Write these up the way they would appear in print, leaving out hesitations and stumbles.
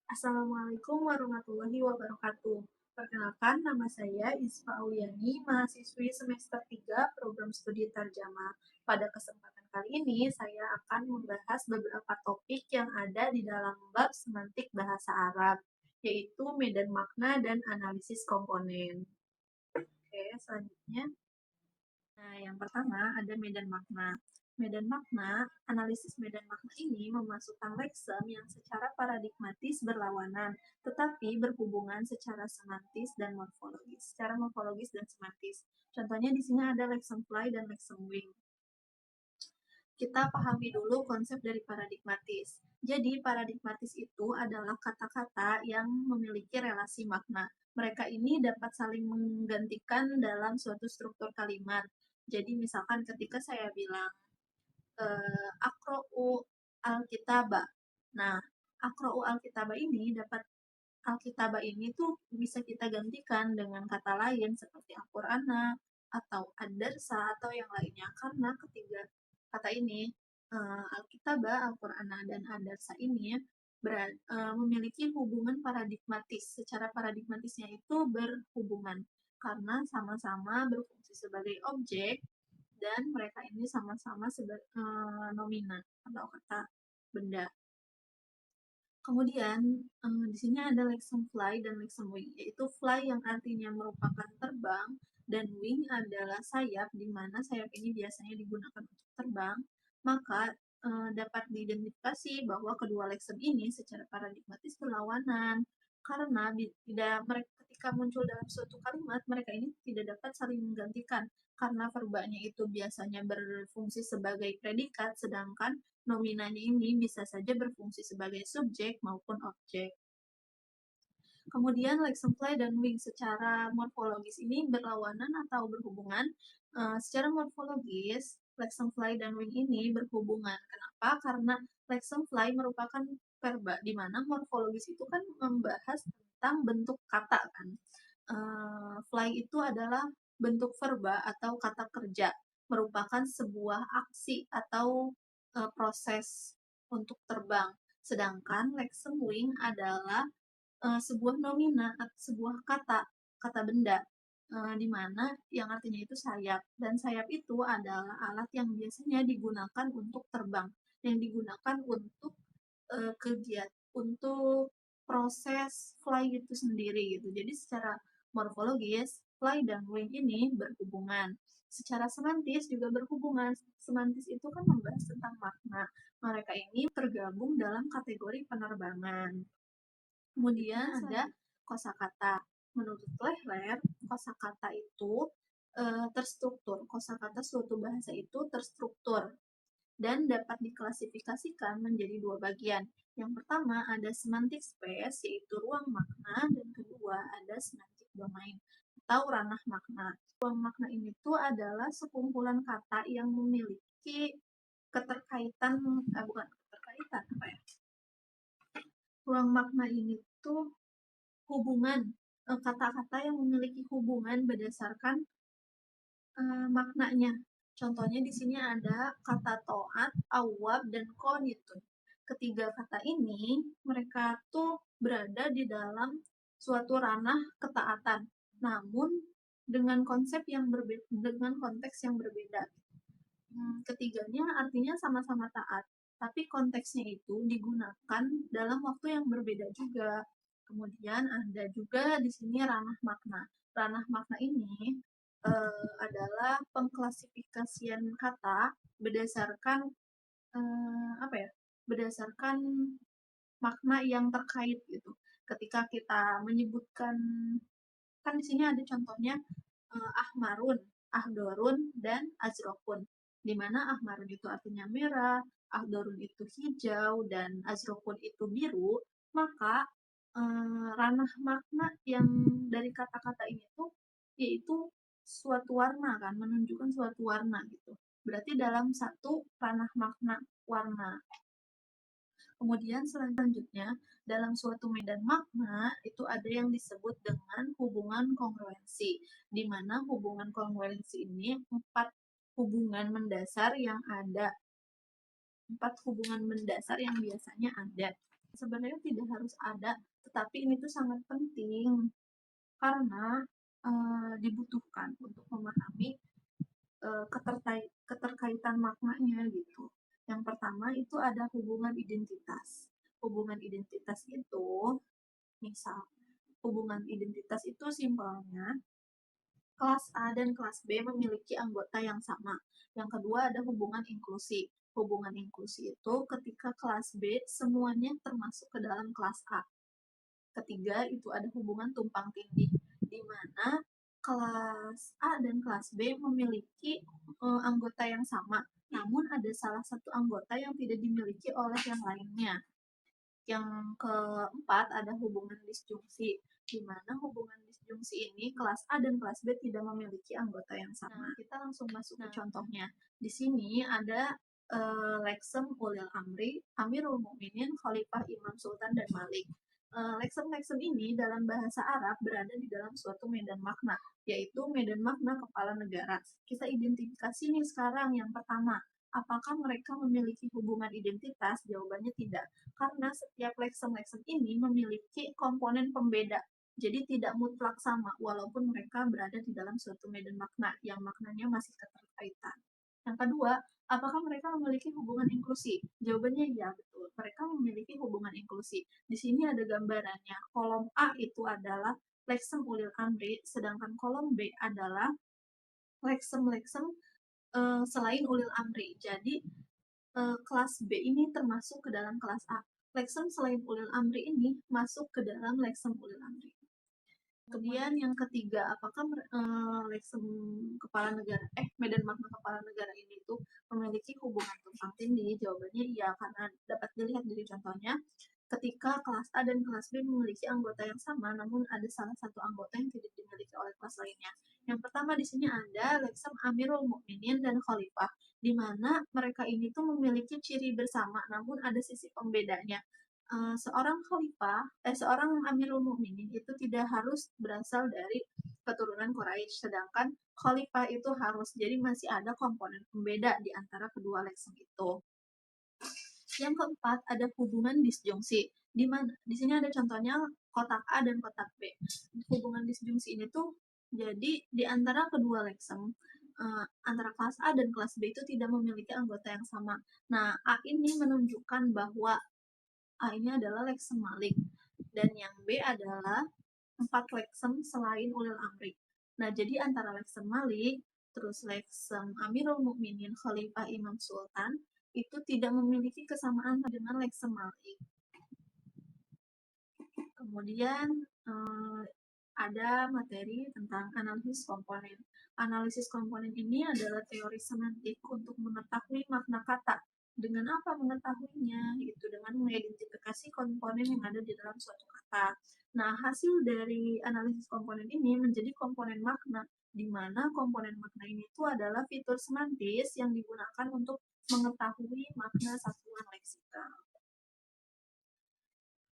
Assalamualaikum warahmatullahi wabarakatuh. Perkenalkan, nama saya Isfa Auliani, mahasiswi semester 3 program studi Tarjamah. Pada kesempatan kali ini, saya akan membahas beberapa topik yang ada di dalam bab semantik bahasa Arab, yaitu medan makna dan analisis komponen. Oke, selanjutnya. Nah, yang pertama ada medan makna. Medan makna, analisis medan makna ini memasukkan leksem yang secara paradigmatis berlawanan, tetapi berhubungan secara semantis dan morfologis. Secara morfologis dan semantis. Contohnya di sini ada leksem fly dan leksem wing. Kita pahami dulu konsep dari paradigmatis. Jadi, paradigmatis itu adalah kata-kata yang memiliki relasi makna. Mereka ini dapat saling menggantikan dalam suatu struktur kalimat. Jadi, misalkan ketika saya bilang, akro'u al-kitaba. Nah, akro'u al-kitaba ini Alkitabah ini tuh bisa kita gantikan dengan kata lain seperti Al-Qur'ana atau Ad-Darsa atau yang lainnya karena ketiga kata ini Alkitabah, Al-Qur'ana dan Ad-Darsa ini memiliki hubungan paradigmatis. Secara paradigmatisnya itu berhubungan karena sama-sama berfungsi sebagai objek dan mereka ini sama-sama sebagai nomina atau kata benda. Kemudian di sini ada leksem fly dan leksem wing, yaitu fly yang artinya merupakan terbang dan wing adalah sayap, di mana sayap ini biasanya digunakan untuk terbang. Maka dapat diidentifikasi bahwa kedua leksem ini secara paradigmatis berlawanan karena ketika muncul dalam suatu kalimat mereka ini tidak dapat saling menggantikan karena verbanya itu biasanya berfungsi sebagai predikat sedangkan nominanya ini bisa saja berfungsi sebagai subjek maupun objek. Kemudian leksem fly dan wing secara morfologis ini berlawanan atau berhubungan. Secara morfologis, leksem fly dan wing ini berhubungan. Kenapa? Karena leksem fly merupakan verba, di mana morfologis itu kan membahas tentang bentuk kata kan. Fly itu adalah bentuk verba atau kata kerja, merupakan sebuah aksi atau proses untuk terbang. Sedangkan leksem wing adalah sebuah nomina atau sebuah kata benda, di mana yang artinya itu sayap. Dan sayap itu adalah alat yang biasanya digunakan untuk terbang, yang digunakan untuk untuk proses fly itu sendiri gitu. Jadi secara morfologis, fly dan wing ini berhubungan. Secara semantis juga berhubungan. Semantis itu kan membahas tentang makna. Mereka ini tergabung dalam kategori penerbangan. Kemudian ada kosakata. Menurut Lehler, kosakata itu terstruktur. Kosakata suatu bahasa itu terstruktur dan dapat diklasifikasikan menjadi dua bagian. Yang pertama ada semantic space, yaitu ruang makna, dan kedua ada semantic domain atau ranah makna. Ruang makna ini tuh adalah sekumpulan kata yang memiliki keterkaitan, bukan keterkaitan, apa ya? Ruang makna ini tuh hubungan, kata-kata yang memiliki hubungan berdasarkan maknanya. Contohnya di sini ada kata to'at, awab, dan konitun. Ketiga kata ini, mereka tuh berada di dalam suatu ranah ketaatan, namun dengan konsep yang berbeda, dengan konteks yang berbeda. Ketiganya artinya sama-sama taat, tapi konteksnya itu digunakan dalam waktu yang berbeda juga. Kemudian ada juga di sini ranah makna. Ranah makna ini adalah pengklasifikasian kata berdasarkan apa ya? Berdasarkan makna yang terkait gitu. Ketika kita menyebutkan kan di sini ada contohnya ahmarun, ahdorun, dan azrokun. Di mana ahmarun itu artinya merah, ahdorun itu hijau, dan azrokun itu biru, maka ranah makna yang dari kata-kata ini tuh yaitu suatu warna kan, menunjukkan suatu warna gitu. Berarti dalam satu ranah makna warna. Kemudian selanjutnya, dalam suatu medan makna itu ada yang disebut dengan hubungan kongruensi, di mana hubungan kongruensi ini 4 hubungan mendasar yang ada. 4 hubungan mendasar yang biasanya ada. sebenarnya tidak harus ada, tetapi ini tuh sangat penting karena dibutuhkan untuk memahami keterkaitan maknanya gitu. Yang pertama itu ada hubungan identitas. Hubungan identitas itu, misal, hubungan identitas itu simpelnya kelas A dan kelas B memiliki anggota yang sama. Yang kedua ada hubungan inklusi. Hubungan inklusi itu ketika kelas B semuanya termasuk ke dalam kelas A. Ketiga itu ada hubungan tumpang tindih, di mana kelas A dan kelas B memiliki anggota yang sama, namun ada salah satu anggota yang tidak dimiliki oleh yang lainnya. Yang keempat ada hubungan disjungsi, di mana hubungan disjungsi ini kelas A dan kelas B tidak memiliki anggota yang sama. Kita langsung masuk ke contohnya. Di sini ada Leksem Ulil Amri, Amirul Mukminin, Khalifah Imam Sultan dan Malik. Leksem-leksem ini dalam bahasa Arab berada di dalam suatu medan makna, yaitu medan makna kepala negara. Kita identifikasi nih sekarang yang pertama. Apakah mereka memiliki hubungan identitas? Jawabannya tidak, karena setiap leksem-leksem ini memiliki komponen pembeda. Jadi tidak mutlak sama, walaupun mereka berada di dalam suatu medan makna yang maknanya masih keterkaitan. Yang kedua, apakah mereka memiliki hubungan inklusi? Jawabannya ya, betul. Mereka memiliki hubungan inklusi. Di sini ada gambarannya. Kolom A itu adalah leksem ulil amri, sedangkan kolom B adalah leksem-leksem selain ulil amri. Jadi kelas B ini termasuk ke dalam kelas A. Leksem selain ulil amri ini masuk ke dalam leksem ulil amri. Kemudian yang ketiga, apakah leksem kepala negara, medan makna kepala negara ini tuh memiliki hubungan tumpang tindih? Jawabannya iya, karena dapat dilihat dari contohnya, ketika kelas A dan kelas B memiliki anggota yang sama, namun ada salah satu anggota yang tidak dimiliki oleh kelas lainnya. Yang pertama di sini ada leksem Amirul Mukminin dan Khalifah, di mana mereka ini tuh memiliki ciri bersama, namun ada sisi pembedanya. Seorang Amirul Mukminin itu tidak harus berasal dari keturunan Quraisy, sedangkan Khalifah itu harus. Jadi masih ada komponen pembeda di antara kedua leksem itu. Yang keempat ada hubungan disjungsi, di mana di sini ada contohnya kotak A dan kotak B. Hubungan disjungsi ini tuh jadi di antara kedua leksem, antara kelas A dan kelas B itu tidak memiliki anggota yang sama. Nah, A ini menunjukkan bahwa A ini adalah leksem Malik, dan yang B adalah 4 leksem selain ulil amri. Nah, jadi antara leksem Malik, terus leksem Amirul Mukminin, Khalifah Imam Sultan, itu tidak memiliki kesamaan dengan leksem Malik. Kemudian ada materi tentang analisis komponen. Analisis komponen ini adalah teori semantik untuk mengetahui makna kata. Dengan apa mengetahuinya? Itu dengan mengidentifikasi komponen yang ada di dalam suatu kata. Nah, hasil dari analisis komponen ini menjadi komponen makna, di mana komponen makna ini itu adalah fitur semantis yang digunakan untuk mengetahui makna satuan leksikal.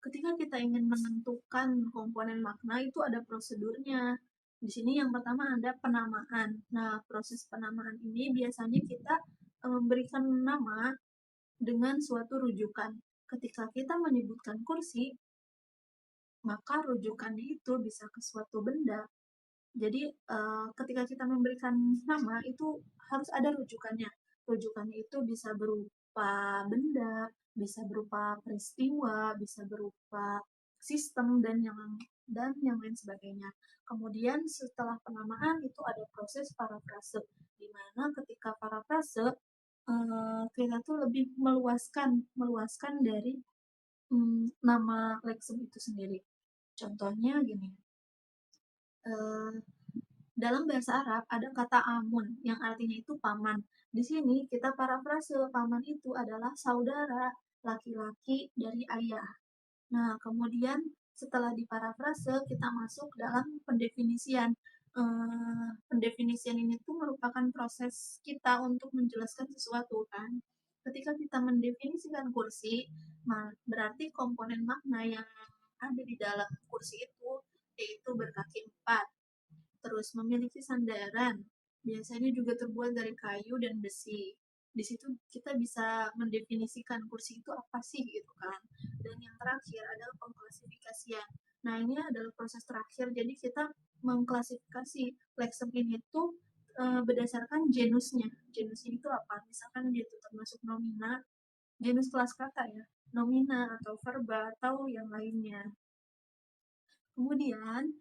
Ketika kita ingin menentukan komponen makna itu ada prosedurnya. Di sini yang pertama ada penamaan. Nah, proses penamaan ini biasanya kita memberikan nama dengan suatu rujukan. Ketika kita menyebutkan kursi, maka rujukannya itu bisa ke suatu benda. Jadi ketika kita memberikan nama itu harus ada rujukannya. Rujukannya itu bisa berupa benda, bisa berupa peristiwa, bisa berupa sistem dan yang lain sebagainya. Kemudian setelah penamaan itu ada proses parafrase, di mana ketika parafrase kita tuh lebih meluaskan dari nama leksem itu sendiri. Contohnya gini. Dalam bahasa Arab ada kata amun yang artinya itu paman. Di sini kita parafrase, paman itu adalah saudara laki-laki dari ayah. Nah, kemudian setelah diparafrase kita masuk dalam pendefinisian. Pendefinisian ini tuh merupakan proses kita untuk menjelaskan sesuatu kan. Ketika kita mendefinisikan kursi, berarti komponen makna yang ada di dalam kursi itu yaitu berkaki 4. Terus memiliki sandaran, biasanya juga terbuat dari kayu dan besi. di situ kita bisa mendefinisikan kursi itu apa sih gitu kan. Dan yang terakhir adalah pengklasifikasian. Nah, ini adalah proses terakhir. Jadi kita mengklasifikasi lexem ini tuh berdasarkan genusnya. Genusnya itu apa? Misalkan dia itu termasuk nomina, genus kelas kata ya, nomina atau verba atau yang lainnya. Kemudian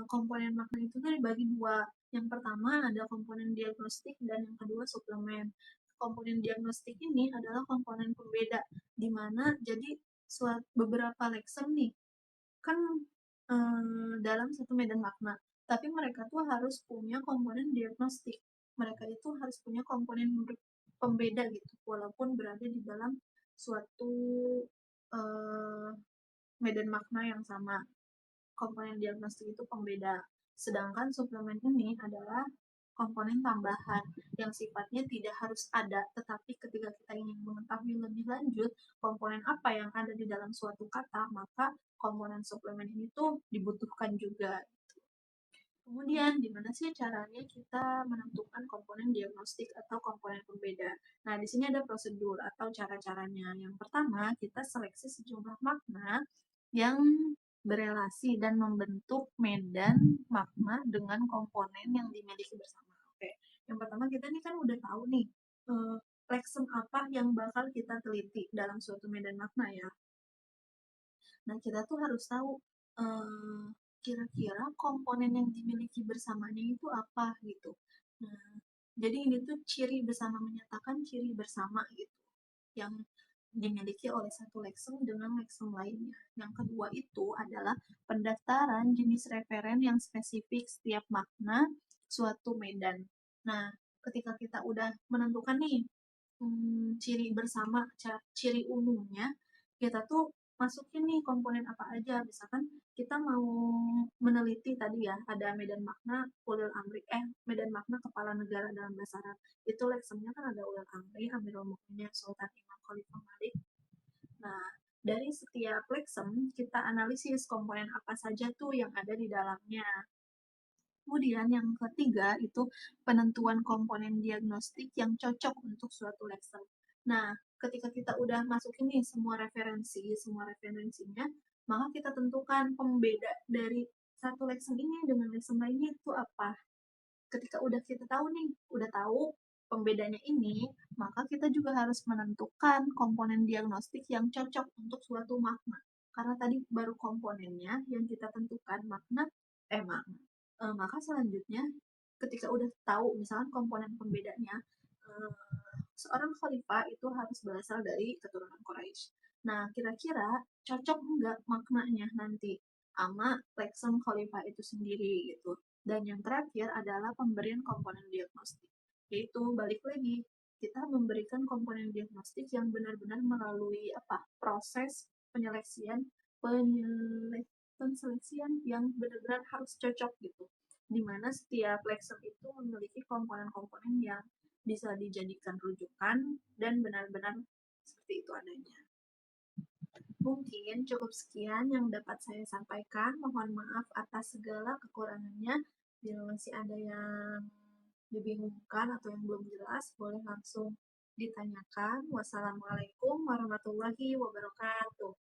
komponen makna itu tuh dibagi dua. Yang pertama ada komponen diagnostik dan yang kedua suplemen. Komponen diagnostik ini adalah komponen pembeda, di mana jadi beberapa lexem nih kan dalam satu medan makna, tapi mereka tuh harus punya komponen diagnostik. Mereka itu harus punya komponen pembeda gitu, walaupun berada di dalam suatu uh, medan makna yang sama. Komponen diagnostik itu pembeda. Sedangkan suplemen ini adalah komponen tambahan yang sifatnya tidak harus ada, tetapi ketika kita ingin mengetahui lebih lanjut komponen apa yang ada di dalam suatu kata, maka komponen suplemen ini tuh dibutuhkan juga. Kemudian, gimana sih caranya kita menentukan komponen diagnostik atau komponen pembeda? Nah, di sini ada prosedur atau cara-caranya. Yang pertama, kita seleksi sejumlah makna yang berelasi dan membentuk medan makna dengan komponen yang dimiliki bersama. Oke, yang pertama kita nih kan udah tahu nih, lexem apa yang bakal kita teliti dalam suatu medan makna ya. Nah, kita tuh harus tahu kira-kira komponen yang dimiliki bersamanya itu apa gitu. Nah, jadi ini tuh ciri bersama, menyatakan ciri bersama gitu yang dimiliki oleh satu lexem dengan lexem lainnya. Yang kedua itu adalah pendaftaran jenis referen yang spesifik setiap makna suatu medan. Nah, ketika kita udah menentukan nih ciri bersama, ciri umumnya, kita tuh masukin nih komponen apa aja. Misalkan kita mau meneliti tadi ya, ada medan makna ulil amri, medan makna kepala negara dalam bahasa Arab. Itu leksemnya kan ada ulil amri, Amirul Mukminin, Sultan Imam Khalifah Malik. Nah, dari setiap leksem kita analisis komponen apa saja tuh yang ada di dalamnya. Kemudian yang ketiga itu penentuan komponen diagnostik yang cocok untuk suatu leksem. Nah, ketika kita udah masukin nih semua referensinya, maka kita tentukan pembeda dari satu leksem ini dengan leksem lainnya itu apa. Ketika udah kita tahu nih, udah tahu pembedanya ini, maka kita juga harus menentukan komponen diagnostik yang cocok untuk suatu makna. Karena tadi baru komponennya yang kita tentukan makna, makna. Maka selanjutnya ketika udah tahu misalkan komponen pembedanya, seorang khalifah itu harus berasal dari keturunan Quraisy. Nah, kira-kira cocok enggak maknanya nanti sama leksem khalifah itu sendiri gitu. Dan yang terakhir adalah pemberian komponen diagnostik. Yaitu balik lagi, kita memberikan komponen diagnostik yang benar-benar melalui proses penyeleksian penseleksian yang benar-benar harus cocok gitu. Dimana setiap leksem itu memiliki komponen-komponen yang bisa dijadikan rujukan dan benar-benar seperti itu adanya. Mungkin cukup sekian yang dapat saya sampaikan. Mohon maaf atas segala kekurangannya. Bila masih ada yang dibingungkan atau yang belum jelas, boleh langsung ditanyakan. Wassalamualaikum warahmatullahi wabarakatuh.